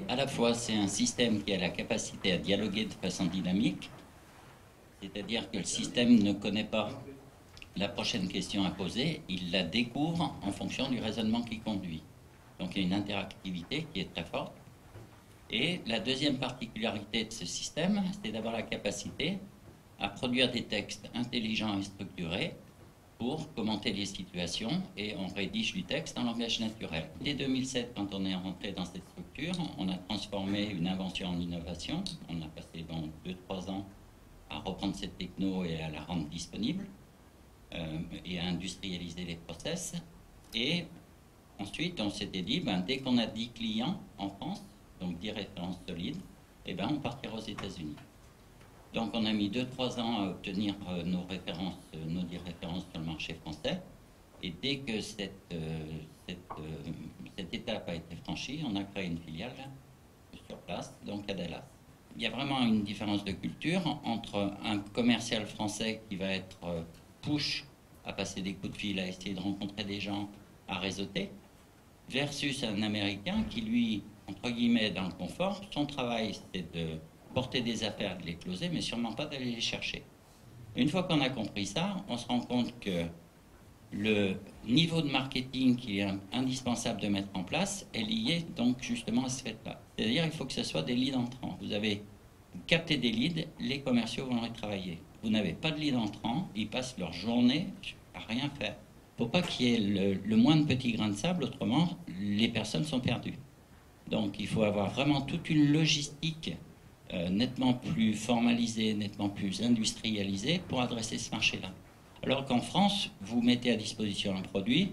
À la fois, c'est un système qui a la capacité à dialoguer de façon dynamique, c'est-à-dire que le système ne connaît pas la prochaine question à poser, il la découvre en fonction du raisonnement qui conduit. Donc il y a une interactivité qui est très forte. Et la deuxième particularité de ce système, c'est d'avoir la capacité à produire des textes intelligents et structurés pour commenter les situations, et on rédige du texte en langage naturel. Dès 2007, quand on est rentré dans cette structure, on a transformé une invention en innovation. On a passé donc 2-3 ans à reprendre cette techno et à la rendre disponible, et à industrialiser les process. Et ensuite, on s'était dit, dès qu'on a 10 clients en France, donc 10 références solides, on partira aux États-Unis. Donc on a mis 2-3 ans à obtenir nos 10 références sur le marché français. Et dès que cette étape a été franchie, on a créé une filiale sur place, donc à Dallas. Il y a vraiment une différence de culture entre un commercial français qui va être push à passer des coups de fil, à essayer de rencontrer des gens, à réseauter, versus un Américain qui, lui, entre guillemets, dans le confort, son travail, c'est de porter des affaires, de les closer, mais sûrement pas d'aller les chercher. Une fois qu'on a compris ça, on se rend compte que le niveau de marketing qui est indispensable de mettre en place est lié donc justement à ce fait-là. C'est-à-dire qu'il faut que ce soit des leads entrants. Vous captez des leads, les commerciaux vont les travailler. Vous n'avez pas de leads entrants, ils passent leur journée à rien faire. Il ne faut pas qu'il y ait le moindre petit grain de sable, autrement les personnes sont perdues. Donc il faut avoir vraiment toute une logistique nettement plus formalisée, nettement plus industrialisée pour adresser ce marché-là. Alors qu'en France, vous mettez à disposition un produit,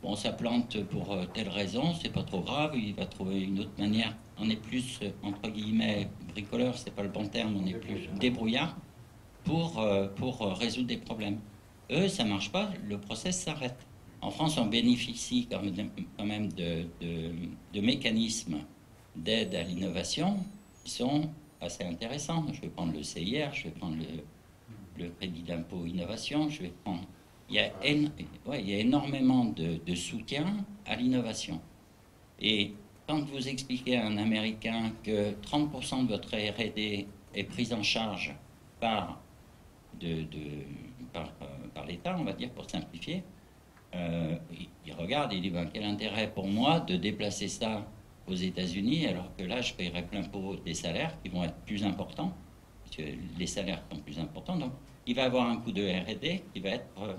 bon, ça plante pour telle raison, c'est pas trop grave, il va trouver une autre manière. On est plus, entre guillemets, bricoleur, c'est pas le bon terme, on est plus débrouillard pour résoudre des problèmes. Eux, ça marche pas, le process s'arrête. En France, on bénéficie quand même de mécanismes d'aide à l'innovation qui sont assez intéressants. Je vais prendre le CIR, je vais prendre le crédit d'impôt innovation, je vais prendre... Il y a énormément de soutien à l'innovation. Et quand vous expliquez à un Américain que 30% de votre R&D est prise en charge par l'État, on va dire, pour simplifier, il regarde et il dit quel intérêt pour moi de déplacer ça aux États-Unis alors que là je paierai plein pot des salaires qui vont être plus importants, parce que les salaires sont plus importants, donc il va avoir un coût de R&D qui va être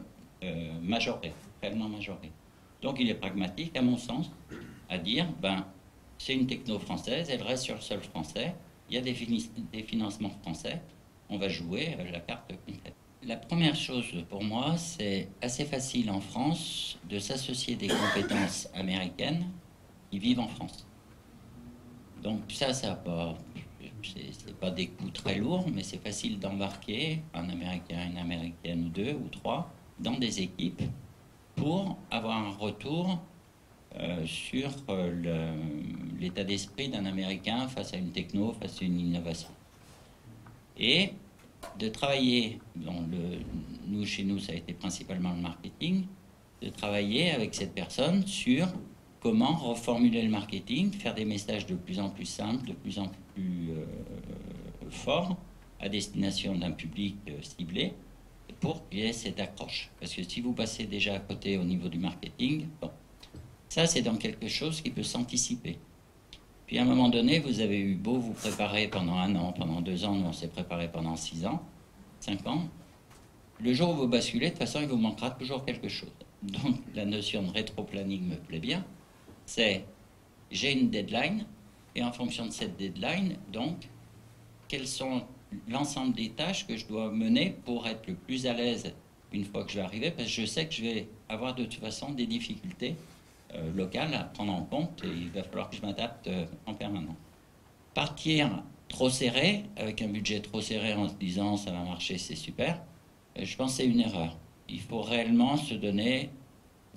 majoré, réellement majoré. Donc il est pragmatique, à mon sens, à dire c'est une techno française, elle reste sur le sol français, il y a des financements français, on va jouer la carte complète. La première chose pour moi, c'est assez facile en France de s'associer des compétences américaines qui vivent en France. Donc ça c'est pas des coûts très lourds, mais c'est facile d'embarquer un Américain, une Américaine ou 2 ou 3 dans des équipes pour avoir un retour sur l'état d'esprit d'un Américain face à une techno, face à une innovation. Et de travailler, chez nous, ça a été principalement le marketing, de travailler avec cette personne sur comment reformuler le marketing, faire des messages de plus en plus simples, de plus en plus forts, à destination d'un public ciblé, pour qu'il y ait cette accroche. Parce que si vous passez déjà à côté au niveau du marketing, bon, ça c'est dans quelque chose qui peut s'anticiper. Puis à un moment donné, vous avez eu beau vous préparer pendant 1 an, pendant 2 ans, nous on s'est préparé pendant 6 ans, 5 ans. Le jour où vous basculez, de toute façon, il vous manquera toujours quelque chose. Donc la notion de rétro-planning me plaît bien. C'est, j'ai une deadline, et en fonction de cette deadline, donc, quelles sont l'ensemble des tâches que je dois mener pour être le plus à l'aise une fois que je vais arriver, parce que je sais que je vais avoir de toute façon des difficultés locales à prendre en compte, et il va falloir que je m'adapte en permanence. Partir trop serré, avec un budget trop serré en se disant ça va marcher, c'est super, je pense que c'est une erreur. Il faut réellement se donner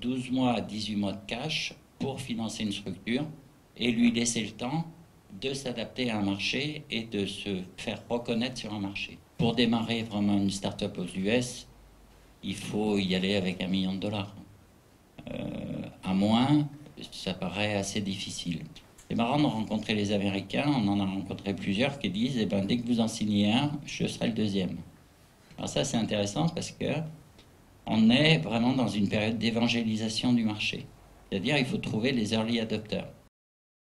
12 mois à 18 mois de cash pour financer une structure et lui laisser le temps de s'adapter à un marché et de se faire reconnaître sur un marché. Pour démarrer vraiment une start-up aux US, il faut y aller avec $1 million. À moins, ça paraît assez difficile. c'est marrant de rencontrer les Américains, on en a rencontré plusieurs qui disent, eh ben, dès que vous en signez un, je serai le deuxième. Alors ça, c'est intéressant parce que on est vraiment dans une période d'évangélisation du marché. C'est-à-dire il faut trouver les early adopters.